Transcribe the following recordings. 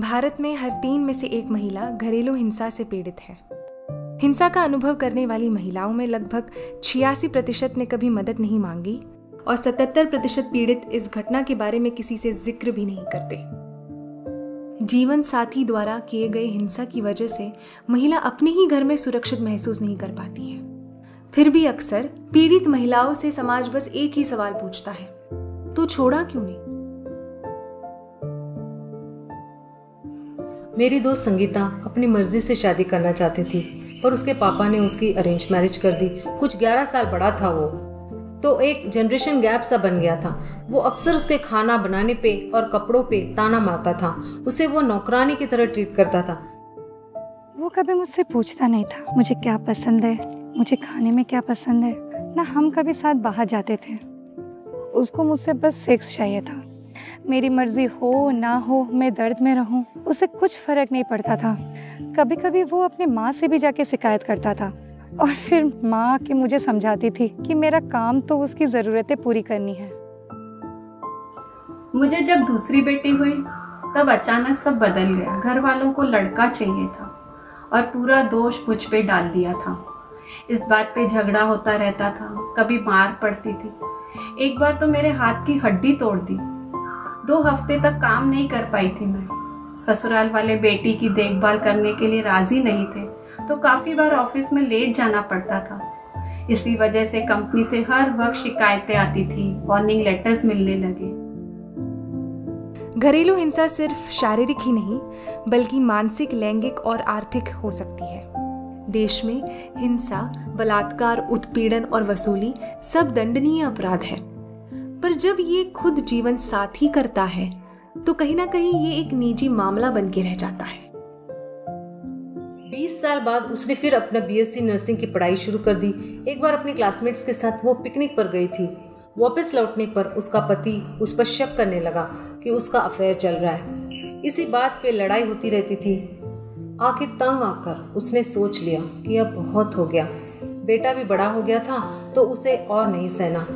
भारत में हर 3 में से 1 महिला घरेलू हिंसा से पीड़ित है। हिंसा का अनुभव करने वाली महिलाओं में लगभग 86% ने कभी मदद नहीं मांगी और 77% पीड़ित इस घटना के बारे में किसी से जिक्र भी नहीं करते। जीवन साथी द्वारा किए गए हिंसा की वजह से महिला अपने ही घर में सुरक्षित महसूस नहीं कर पाती है। फिर भी अक्सर पीड़ित महिलाओं से समाज बस एक ही सवाल पूछता है, तो छोड़ा क्यों नहीं? मेरी दोस्त संगीता अपनी मर्जी से शादी करना चाहती थी, पर उसके पापा ने उसकी अरेंज मैरिज कर दी। कुछ 11 साल बड़ा था वो, तो एक जनरेशन गैप सा बन गया था। वो अक्सर उसके खाना बनाने पे और कपड़ों पे ताना मारता था। उसे वो नौकरानी की तरह ट्रीट करता था। वो कभी मुझसे पूछता नहीं था मुझे क्या पसंद है, मुझे खाने में क्या पसंद है, ना हम कभी साथ बाहर जाते थे। उसको मुझसे बस सेक्स चाहिए था। मेरी मर्जी हो ना हो, मैं दर्द में रहूं, उसे कुछ फर्क नहीं पड़ता था। कभी कभी वो अपने माँ से भी जाके शिकायत करता था और फिर माँ आके मुझे समझाती थी कि मेरा काम तो उसकी ज़रूरतें पूरी करनी है। मुझे जब दूसरी बेटी हुई तब अचानक सब बदल गया। घर वालों को लड़का चाहिए था और पूरा दोष मुझ पे डाल दिया था। इस बात पे झगड़ा होता रहता था, कभी मार पड़ती थी। एक बार तो मेरे हाथ की हड्डी तोड़ दी। 2 हफ्ते तक काम नहीं कर पाई थी मैं। ससुराल वाले बेटी की देखभाल करने के लिए राजी नहीं थे, तो काफ़ी बार ऑफिस में लेट जाना पड़ता था। इसी वजह से कंपनी से हर वक्त शिकायतें आती थी, वार्निंग लेटर्स मिलने लगे। घरेलू हिंसा सिर्फ शारीरिक ही नहीं बल्कि मानसिक, लैंगिक और आर्थिक हो सकती है। देश में हिंसा, बलात्कार, उत्पीड़न और वसूली सब दंडनीय अपराध है, पर जब ये खुद जीवन साथी करता है तो कहीं ना कहीं ये एक निजी मामला बन के रह जाता है। 20 साल बाद उसने फिर अपना बीएससी नर्सिंग की पढ़ाई शुरू कर दी। एक बार अपने क्लासमेट्स के साथ वो पिकनिक पर गई थी। वापस लौटने पर उसका पति उस पर शक करने लगा कि उसका अफेयर चल रहा है। इसी बात पे लड़ाई होती रहती थी। आखिर तंग आकर उसने सोच लिया कि अब बहुत हो गया। बेटा भी बड़ा हो गया था तो उसे और नहीं सहना,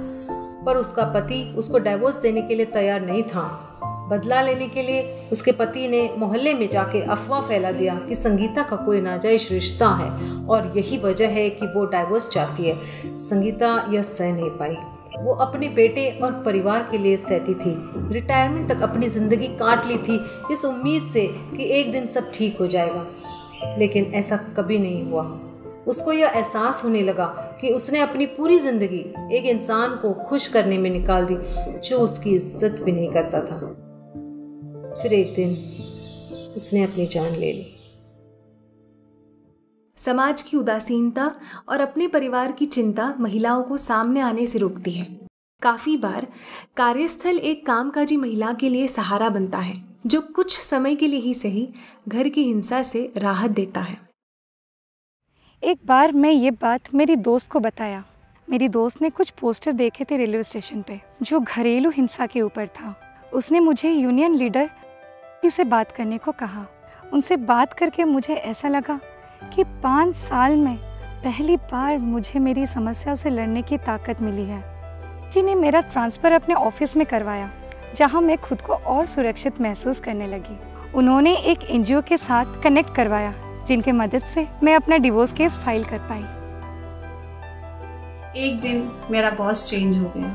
पर उसका पति उसको डाइवोर्स देने के लिए तैयार नहीं था। बदला लेने के लिए उसके पति ने मोहल्ले में जाके अफवाह फैला दिया कि संगीता का कोई नाजायज रिश्ता है और यही वजह है कि वो डाइवोर्स चाहती है। संगीता यह सह नहीं पाई। वो अपने बेटे और परिवार के लिए सहती थी। रिटायरमेंट तक अपनी जिंदगी काट ली थी इस उम्मीद से कि एक दिन सब ठीक हो जाएगा, लेकिन ऐसा कभी नहीं हुआ। उसको यह एहसास होने लगा कि उसने अपनी पूरी जिंदगी एक इंसान को खुश करने में निकाल दी जो उसकी इज्जत भी नहीं करता था। फिर एक दिन उसने अपनी जान ले ली। समाज की उदासीनता और अपने परिवार की चिंता महिलाओं को सामने आने से रोकती है। काफी बार कार्यस्थल एक कामकाजी महिला के लिए सहारा बनता है, जो कुछ समय के लिए ही सही घर की हिंसा से राहत देता है। एक बार मैं ये बात मेरी दोस्त को बताया। मेरी दोस्त ने कुछ पोस्टर देखे थे रेलवे स्टेशन पे जो घरेलू हिंसा के ऊपर था। उसने मुझे यूनियन लीडर से बात करने को कहा। उनसे बात करके मुझे ऐसा लगा कि 5 साल में पहली बार मुझे मेरी समस्याओं से लड़ने की ताकत मिली है। जी ने मेरा ट्रांसफ़र अपने ऑफिस में करवाया, जहां मैं खुद को और सुरक्षित महसूस करने लगी। उन्होंने एक एनजीओ के साथ कनेक्ट करवाया, जिनके मदद से मैं अपना डिवोर्स केस फाइल कर पाई। एक दिन मेरा बॉस चेंज हो गया।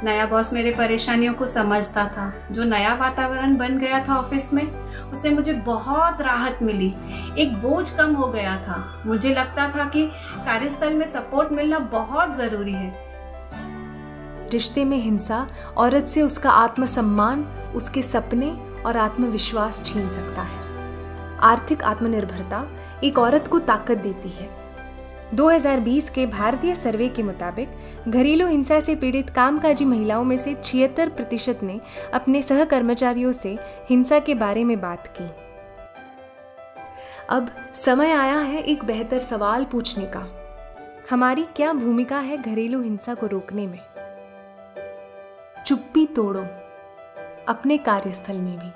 नया बॉस मेरे परेशानियों को समझता था। जो नया वातावरण बन गया था ऑफिस में, उससे मुझे बहुत राहत मिली। एक बोझ कम हो गया था। मुझे लगता था कि कार्यस्थल में सपोर्ट मिलना बहुत ज़रूरी है। रिश्ते में हिंसा औरत से उसका आत्मसम्मान, उसके सपने और आत्मविश्वास छीन सकता है। आर्थिक आत्मनिर्भरता एक औरत को ताकत देती है। 2020 के भारतीय सर्वे के मुताबिक घरेलू हिंसा से पीड़ित कामकाजी महिलाओं में से 76% ने अपने सहकर्मचारियों से हिंसा के बारे में बात की। अब समय आया है एक बेहतर सवाल पूछने का। हमारी क्या भूमिका है घरेलू हिंसा को रोकने में? चुप्पी तोड़ो, अपने कार्यस्थल में भी।